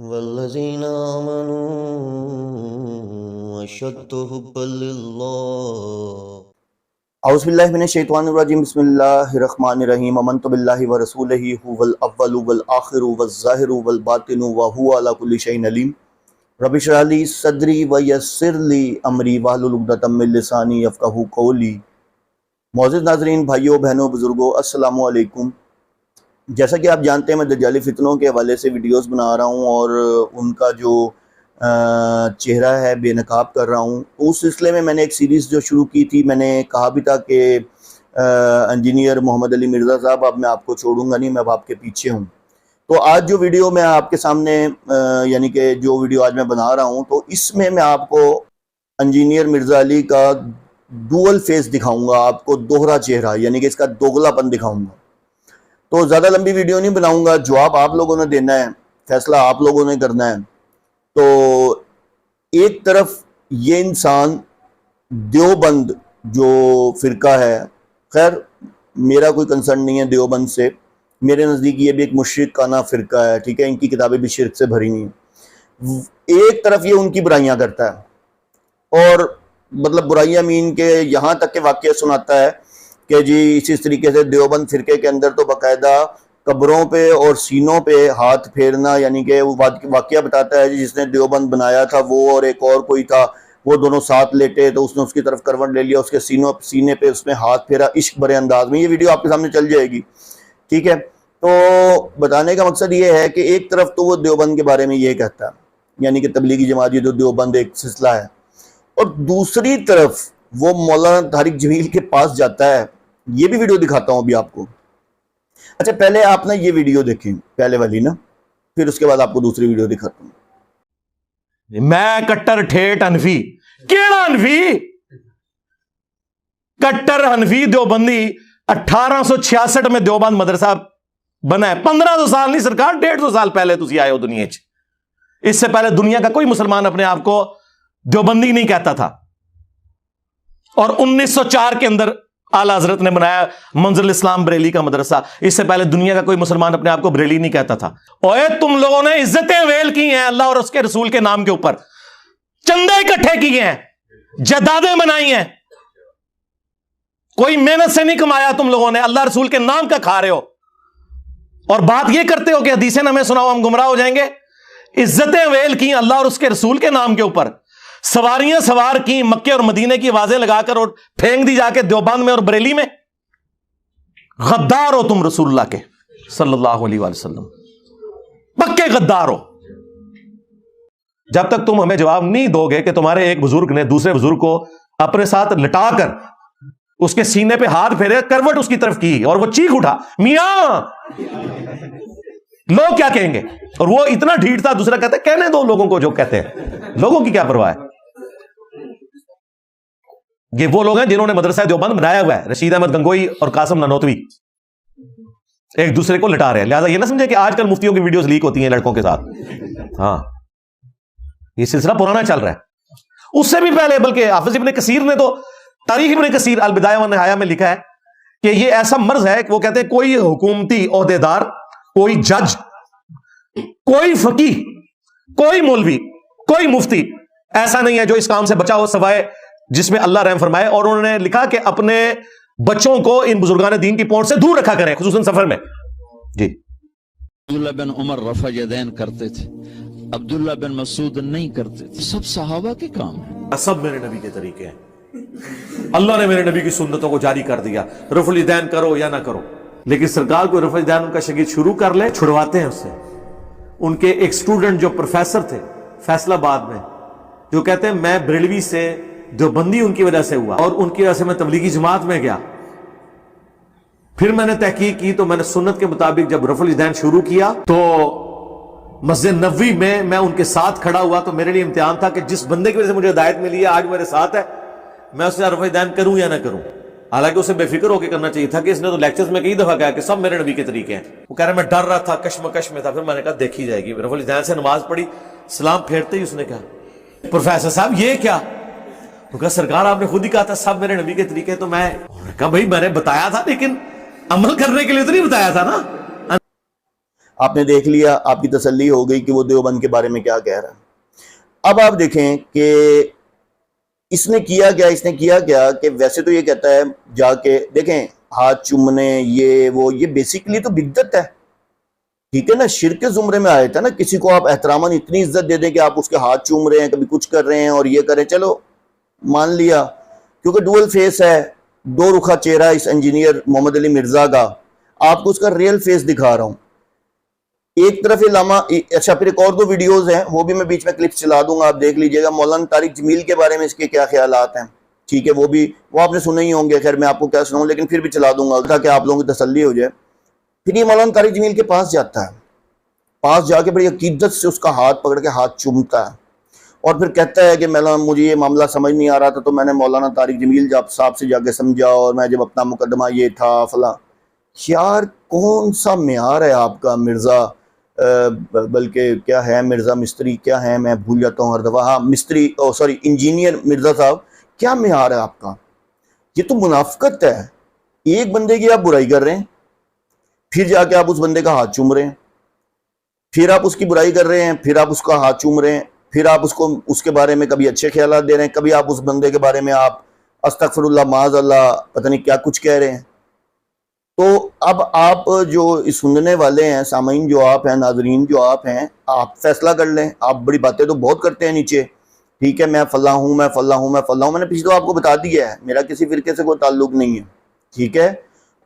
والذین آمنوا اشد حبا للہ۔ اعوذ باللہ من الشیطان الرجیم، بسم اللہ الرحمن الرحیم۔ آمنت باللہ ورسولہ هو الاول والآخر والظاہر والباطن وهو علی کل شیء علیم۔ رب اشرح لی صدری ویسر لی امری واحلل عقدۃ من لسانی یفقہوا قولی۔ معزز ناظرین، بھائیوں بہنوں بزرگوں، السلام علیکم۔ جیسا کہ آپ جانتے ہیں میں دجالی فتنوں کے حوالے سے ویڈیوز بنا رہا ہوں اور ان کا جو چہرہ ہے بے نقاب کر رہا ہوں۔ اس سلسلے میں نے ایک سیریز جو شروع کی تھی، میں نے کہا بھی تھا کہ انجینئر محمد علی مرزا صاحب، اب میں آپ کو چھوڑوں گا نہیں، میں اب آپ کے پیچھے ہوں۔ تو آج جو ویڈیو میں آپ کے سامنے یعنی کہ جو ویڈیو آج میں بنا رہا ہوں، تو اس میں آپ کو انجینئر مرزا علی کا ڈوئل فیس دکھاؤں گا، آپ کو دوہرا چہرہ، یعنی کہ اس کا دوگلا پن دکھاؤں گا۔ تو زیادہ لمبی ویڈیو نہیں بناؤں گا، جواب آپ لوگوں نے دینا ہے، فیصلہ آپ لوگوں نے کرنا ہے۔ تو ایک طرف یہ انسان دیوبند جو فرقہ ہے، خیر میرا کوئی کنسرن نہیں ہے دیوبند سے، میرے نزدیک یہ بھی ایک مشرکانہ فرقہ ہے، ٹھیک ہے، ان کی کتابیں بھی شرک سے بھری ہوئی ہیں۔ ایک طرف یہ ان کی برائیاں کرتا ہے، اور مطلب برائیاں مین کے یہاں تک کہ واقعہ سناتا ہے کہ جی اس طریقے سے دیوبند فرقے کے اندر تو باقاعدہ قبروں پہ اور سینوں پہ ہاتھ پھیرنا، یعنی کہ وہ واقعہ بتاتا ہے جس نے دیوبند بنایا تھا وہ اور ایک اور کوئی تھا، وہ دونوں ساتھ لیٹے تو اس نے اس کی طرف کروٹ لے لیا، اس کے سینے پہ اس نے ہاتھ پھیرا عشق برے انداز میں۔ یہ ویڈیو آپ کے سامنے چل جائے گی، ٹھیک ہے۔ تو بتانے کا مقصد یہ ہے کہ ایک طرف تو وہ دیوبند کے بارے میں یہ کہتا ہے، یعنی کہ تبلیغی جماعت یہ دیوبند ایک سلسلہ ہے، اور دوسری طرف وہ مولانا طارق جمیل کے پاس جاتا ہے۔ یہ بھی ویڈیو دکھاتا ہوں ابھی آپ کو۔ اچھا پہلے آپ نا یہ ویڈیو دیکھیں، پہلے والی نا، پھر اس کے بعد آپ کو دوسری ویڈیو دکھاتا ہوں۔ میں کٹر ٹھیٹ حنفی، کیڑا حنفی؟ کٹر حنفی دیوبندی 1866 میں دیوبند مدرسہ بنا ہے، 1500 سال نہیں سرکار، 150 سال پہلے تسی آئے ہو دنیا چ۔ اس سے پہلے دنیا کا کوئی مسلمان اپنے آپ کو دیوبندی نہیں کہتا تھا، اور 1904 کے اندر اعلیٰ حضرت نے بنایا منزل اسلام بریلی کا مدرسہ۔ اس سے پہلے دنیا کا کوئی مسلمان اپنے آپ کو بریلی نہیں کہتا تھا۔ اوے تم لوگوں نے عزتیں ویل کی ہیں اللہ اور اس کے رسول کے نام کے اوپر، چندے اکٹھے کیے ہیں، جدادیں بنائی ہیں، کوئی محنت سے نہیں کمایا تم لوگوں نے، اللہ رسول کے نام کا کھا رہے ہو، اور بات یہ کرتے ہو کہ حدیثیں نہ ہمیں سناؤ ہم گمراہ ہو جائیں گے۔ عزتیں ویل کی اللہ اور اس کے رسول کے نام کے اوپر، سواریاں سوار کی مکے اور مدینے کی آوازیں لگا کر اور پھینک دی جا کے دیوبند میں اور بریلی میں۔ غدار ہو تم رسول اللہ کے صلی اللہ علیہ وآلہ وسلم، پکے غدار ہو۔ جب تک تم ہمیں جواب نہیں دو گے کہ تمہارے ایک بزرگ نے دوسرے بزرگ کو اپنے ساتھ لٹا کر اس کے سینے پہ ہاتھ پھیرے، کروٹ اس کی طرف کی اور وہ چیخ اٹھا میاں، لوگ کیا کہیں گے؟ اور وہ اتنا ڈھیٹ تھا، دوسرا کہتا ہے کہنے دو لوگوں کو جو کہتے ہیں، لوگوں کی کیا پرواہ ہے۔ یہ وہ لوگ ہیں جنہوں نے مدرسہ دیوبند بنایا ہوا ہے، رشید احمد گنگوئی اور قاسم نانوتوی ایک دوسرے کو لٹا رہے ہیں۔ لہٰذا یہ نہ سمجھے کہ آج کل مفتیوں کی ویڈیوز لیک ہوتی ہیں لڑکوں کے ساتھ، ہاں یہ سلسلہ پرانا چل رہا ہے۔ اس سے بھی پہلے بلکہ حافظ ابن کثیر نے تو تاریخ ابن کثیر البدایہ والنہایہ میں لکھا ہے کہ یہ ایسا مرض ہے کہ وہ کہتے ہیں کوئی حکومتی عہدیدار، کوئی جج، کوئی فقیہ، کوئی مولوی، کوئی مفتی ایسا نہیں ہے جو اس کام سے بچا ہو سوائے جس میں اللہ رحم فرمائے۔ اور انہوں نے لکھا کہ اپنے بچوں کو ان بزرگان دین کی پہنچ سے دور رکھا کریں، خصوصاً سفر میں۔ جی عبداللہ بن عمر رفع یدین کرتے تھے، عبداللہ بن مسعود نہیں کرتے تھے۔ سب صحابہ کے کام ہیں، سب میرے نبی کے طریقے ہیں، اللہ نے میرے نبی کی سنتوں کو جاری کر دیا، رفع الیدین کرو یا نہ کرو۔ لیکن سرکار کو رفع الیدین ان کا شاگرد شروع کر لے، چھڑواتے ہیں اس سے۔ ان کے ایک سٹوڈنٹ جو پروفیسر تھے فیصل آباد میں، جو کہتے ہیں میں بریلوی سے دیوبندی ان کی وجہ سے ہوا، اور ان کی وجہ سے میں تبلیغی جماعت میں گیا۔ پھر میں نے تحقیق کی تو میں نے سنت کے مطابق جب رفع الیدین شروع کیا تو مسجد نبوی میں ان کے ساتھ کھڑا ہوا، تو میرے لیے امتحان تھا کہ جس بندے کی وجہ سے مجھے ہدایت ملی ہے آج میرے ساتھ ہے، میں اس سے رفع الیدین کروں یا نہ کروں۔ حالانکہ اسے بے فکر ہو کے کرنا چاہیے تھا کہ اس نے تو لیکچرز میں کئی دفعہ کہا کہ سب میرے نبی کے طریقے ہیں۔ وہ کہہ رہا میں ڈر رہا تھا، کشمکش میں تھا، پھر میں نے کہا دیکھی جائے گی۔ رفع الیدین سے نماز پڑھی، سلام پھیرتے ہی اس نے کہا پروفیسر صاحب یہ کیا؟ وہ کہا سرکار آپ نے خود ہی کہا تھا سب میرے نبی کے طریقے، تو میں کہا بھائی میں نے بتایا تھا لیکن عمل کرنے کے لیے تو نہیں بتایا تھا نا۔ آپ نے دیکھ لیا, آپ کی تسلی ہو گئی کہ وہ دیوبند کے بارے میں کیا کہہ رہا ہے. اب آپ دیکھیں کہ اس نے کیا کیا کہ ویسے تو یہ کہتا ہے جا کے دیکھیں ہاتھ چومنے یہ بیسیکلی تو بدعت ہے, ٹھیک ہے نا, شرک کے زمرے میں آیا تھا نا. کسی کو آپ احتراماً اتنی عزت دے دیں کہ آپ اس کے ہاتھ چوم رہے ہیں, کبھی کچھ کر رہے ہیں اور یہ کریں, چلو مان لیا, کیونکہ ڈوئل فیس ہے, دو رخا چہرہ اس انجینئر محمد علی مرزا کا. آپ کو اس کا ریئل فیس دکھا رہا ہوں. ایک طرف علامہ, اچھا پھر ایک اور دو ویڈیوز ہیں وہ بھی میں بیچ میں کلپس چلا دوں گا, آپ دیکھ لیجئے گا. مولانا طارق جمیل کے بارے میں اس کے کیا خیالات ہیں, ٹھیک ہے, وہ آپ نے سنے ہی ہوں گے, خیر میں آپ کو کیا سناؤں, لیکن پھر بھی چلا دوں گا تاکہ آپ لوگوں کی تسلی ہو جائے. پھر یہ مولانا طارق جمیل کے پاس جاتا ہے, پاس جا کے بڑی عقیدت سے اس کا ہاتھ پکڑ کے ہاتھ چومتا ہے, اور پھر کہتا ہے کہ مجھے یہ معاملہ سمجھ نہیں آ رہا تھا تو میں نے مولانا طارق جمیل صاحب سے جا کے سمجھا, اور میں جب اپنا مقدمہ یہ تھا فلاں. یار کون سا معیار ہے آپ کا مرزا, بلکہ کیا ہے مرزا مستری, کیا ہے, میں بھول جاتا ہوں ہر دفعہ, ہاں مستری, انجینئر مرزا صاحب, کیا معیار ہے آپ کا؟ یہ تو منافقت ہے. ایک بندے کی آپ برائی کر رہے ہیں, پھر جا کے آپ اس بندے کا ہاتھ چوم رہے ہیں, پھر آپ اس کی برائی کر رہے ہیں, پھر آپ اس کا ہاتھ چوم رہے ہیں, پھر آپ اس کے بارے میں کبھی اچھے خیالات دے رہے ہیں, کبھی آپ اس بندے کے بارے میں آپ استغفر اللہ معاذ اللہ پتہ نہیں کیا کچھ کہہ رہے ہیں. تو اب آپ جو سننے والے ہیں, سامعین جو آپ ہیں, ناظرین جو آپ ہیں, آپ فیصلہ کر لیں. آپ بڑی باتیں تو بہت کرتے ہیں نیچے, ٹھیک ہے, میں فلاں ہوں, میں فلاں ہوں, میں فلاں ہوں. میں نے پیچھے تو آپ کو بتا دیا ہے میرا کسی فرقے سے کوئی تعلق نہیں ہے, ٹھیک ہے,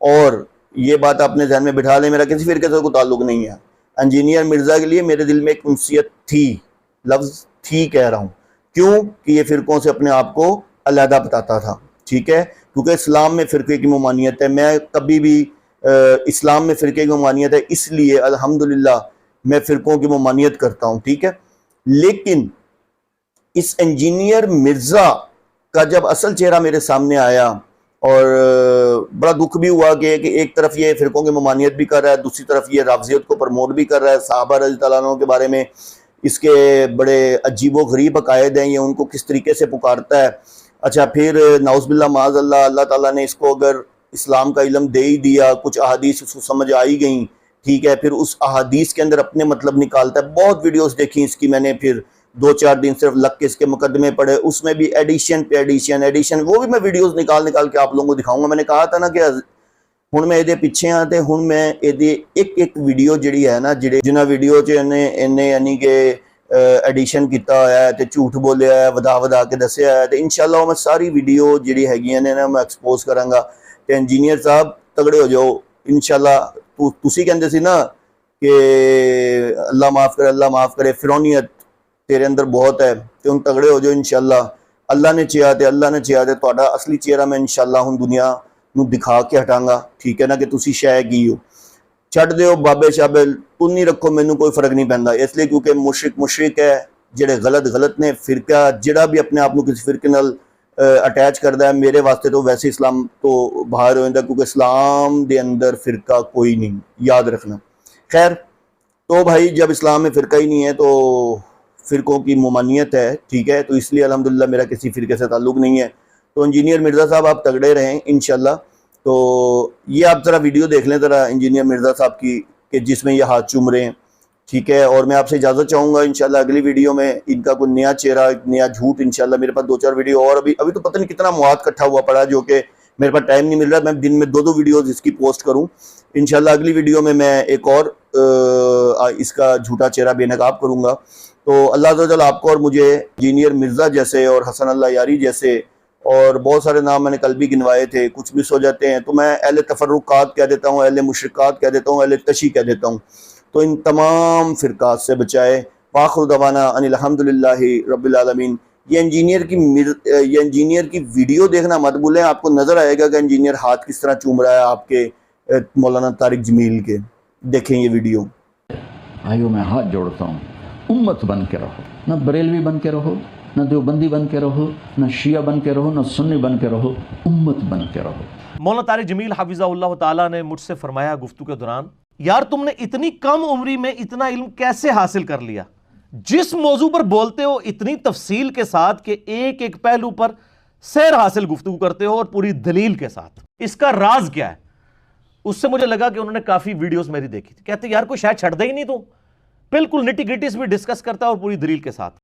اور یہ بات اپنے ذہن میں بٹھا لیں, میرا کسی فرقے سے کوئی تعلق نہیں ہے. انجینئر مرزا کے لیے میرے دل میں ایک انسیت تھی, لفظ تھی کہہ رہا ہوں, کیوں کہ یہ فرقوں سے اپنے آپ کو علیحدہ بتاتا تھا, ٹھیک ہے, کیونکہ اسلام میں فرقے کی ممانعت ہے. میں کبھی بھی اسلام میں فرقے کی ممانعت ہے, اس لیے الحمدللہ میں فرقوں کی ممانعت کرتا ہوں, ٹھیک ہے. لیکن اس انجینئر مرزا کا جب اصل چہرہ میرے سامنے آیا, اور بڑا دکھ بھی ہوا کہ ایک طرف یہ فرقوں کی ممانعت بھی کر رہا ہے, دوسری طرف یہ رافضیت کو پروموٹ بھی کر رہا ہے. صحابہ رضی اللہ عنہ کے بارے میں اس کے بڑے عجیب و غریب عقائد ہیں, یہ ان کو کس طریقے سے پکارتا ہے. اچھا پھر نعوذ باللہ معاذ اللہ, اللہ تعالیٰ نے اس کو اگر اسلام کا علم دے ہی دیا, کچھ احادیث اس کو سمجھ آئی گئیں, ٹھیک ہے, پھر اس احادیث کے اندر اپنے مطلب نکالتا ہے. بہت ویڈیوز دیکھی اس کی میں نے, پھر 2-4 دن صرف لگ کے اس کے مقدمے پڑھے, اس میں بھی ایڈیشن پہ ایڈیشن, وہ بھی میں ویڈیوز نکال کے آپ لوگوں کو دکھاؤں گا. میں نے کہا تھا نا کہ ہن میں یہ پیچھے آتے, ہن میں یہ ایک ویڈیو جڑی ہے نا, جنہ ویڈیو یعنی کہ ایڈیشن کیتا ہوا ہے تے جھوٹ بولیا ہے, ودا کے دسیا ہے, تے انشاءاللہ میں ساری ویڈیو جڑی ہے نا میں ایکسپوز کروں گا. تے انجینئر صاحب تگڑے ہو جاؤ انشاءاللہ. تسی کہندے سی نا کہ اللہ معاف کرے, فرعونیت تیرے اندر بہت ہے, تے ہن تگڑے ہو جاؤ انشاءاللہ. اللہ نے چاہیا تے تہاڈا اصلی چہرہ میں انشاءاللہ ہن دنیا نو دکھا کے ہٹاں گا, ٹھیک ہے نا, کہ تسی شے کی ہو. چھڈ دیو بابے شابے, تن نہیں رکھو, مینوں کوئی فرق نہیں پیندا, اس لیے کیونکہ مشرک ہے, جڑے غلط نے. فرقہ جڑا بھی اپنے آپ کو کسی فرقے نال اٹیچ کردا ہے, میرے واسطے تو ویسے اسلام تو باہر ہو جاندا, کیونکہ اسلام دے اندر فرقہ کوئی نہیں, یاد رکھنا. خیر تو بھائی جب اسلام میں فرقہ ہی نہیں ہے تو فرقوں کی ممانعت ہے, ٹھیک ہے, تو اس لیے الحمدللہ میرا کسی فرقے سے تعلق نہیں ہے. تو انجینئر مرزا صاحب آپ تگڑے رہیں انشاءاللہ. تو یہ آپ ذرا ویڈیو دیکھ لیں ذرا انجینئر مرزا صاحب کی, کہ جس میں یہ ہاتھ چوم رہے ہیں, ٹھیک ہے. اور میں آپ سے اجازت چاہوں گا انشاءاللہ اگلی ویڈیو میں ان کا کوئی نیا چہرہ, نیا جھوٹ, انشاءاللہ میرے پاس 2-4 ویڈیو اور ابھی تو پتہ نہیں کتنا مواد اکٹھا ہوا پڑا, جو کہ میرے پاس ٹائم نہیں مل رہا. میں دن میں 2 ویڈیوز اس کی پوسٹ کروں انشاءاللہ. اگلی ویڈیو میں ایک اور اس کا جھوٹا چہرہ بے نقاب کروں گا. تو اللہ عز و جل آپ کو اور مجھے انجینئر مرزا جیسے اور حسن اللہ یاری جیسے, اور بہت سارے نام میں نے کل بھی گنوائے تھے, کچھ مس ہو جاتے ہیں تو میں اہل تفرقات کہہ دیتا ہوں, اہل مشرکات کہہ دیتا ہوں, اہل تشیع کہہ دیتا ہوں. تو ان تمام فرقات سے بچائے. وآخر دعوانا ان الحمدللہ رب العالمین. یہ انجینئر کی ویڈیو دیکھنا مت بھولیں, آپ کو نظر آئے گا کہ انجینئر ہاتھ کس طرح چوم رہا ہے آپ کے مولانا طارق جمیل کے. دیکھیں یہ ویڈیو. بھائیوں میں ہاتھ جوڑتا ہوں, امت بن کے رہو, نہ بریلوی بن کے رہو, نہ دیوبندی بن کے رہو, نہ شیعہ بن کے رہو, نہ سنی بن کے رہو, امت بن کے رہو. مولانا طارق جمیل حفظہ اللہ تعالیٰ نے مجھ سے فرمایا گفتگو کے دوران, یار تم نے اتنی کم عمری میں اتنا علم کیسے حاصل کر لیا؟ جس موضوع پر بولتے ہو اتنی تفصیل کے ساتھ کہ ایک پہلو پر سیر حاصل گفتگو کرتے ہو اور پوری دلیل کے ساتھ, اس کا راز کیا ہے؟ اس سے مجھے لگا کہ انہوں نے کافی ویڈیوز میری دیکھی تھی. کہتے یار کوئی شاید چھڑ دے ہی نہیں تو بالکل نٹی گریٹیز بھی ڈسکس کرتا ہے اور پوری دلیل کے ساتھ.